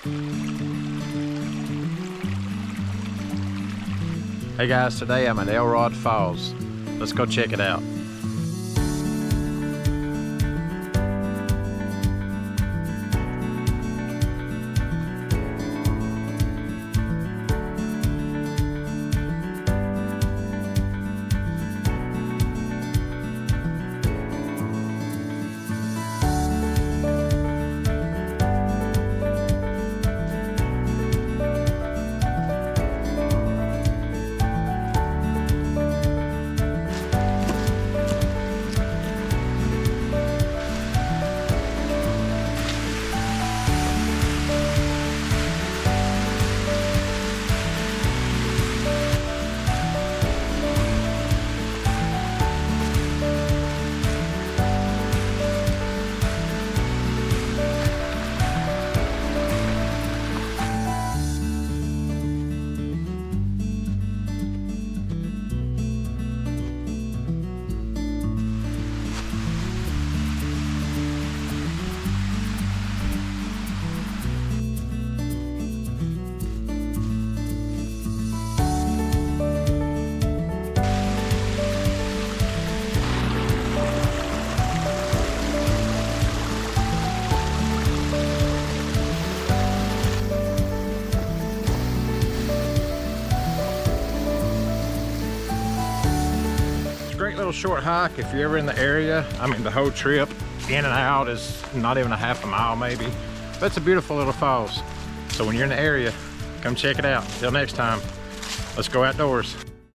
Hey guys, today I'm at Elrod Falls. Let's go check it out. Great little short hike if you're ever in the area. I mean, the whole trip in and out is not even a half a mile maybe, but it's a beautiful little falls. So when you're in the area, come check it out. Till next time, let's go outdoors.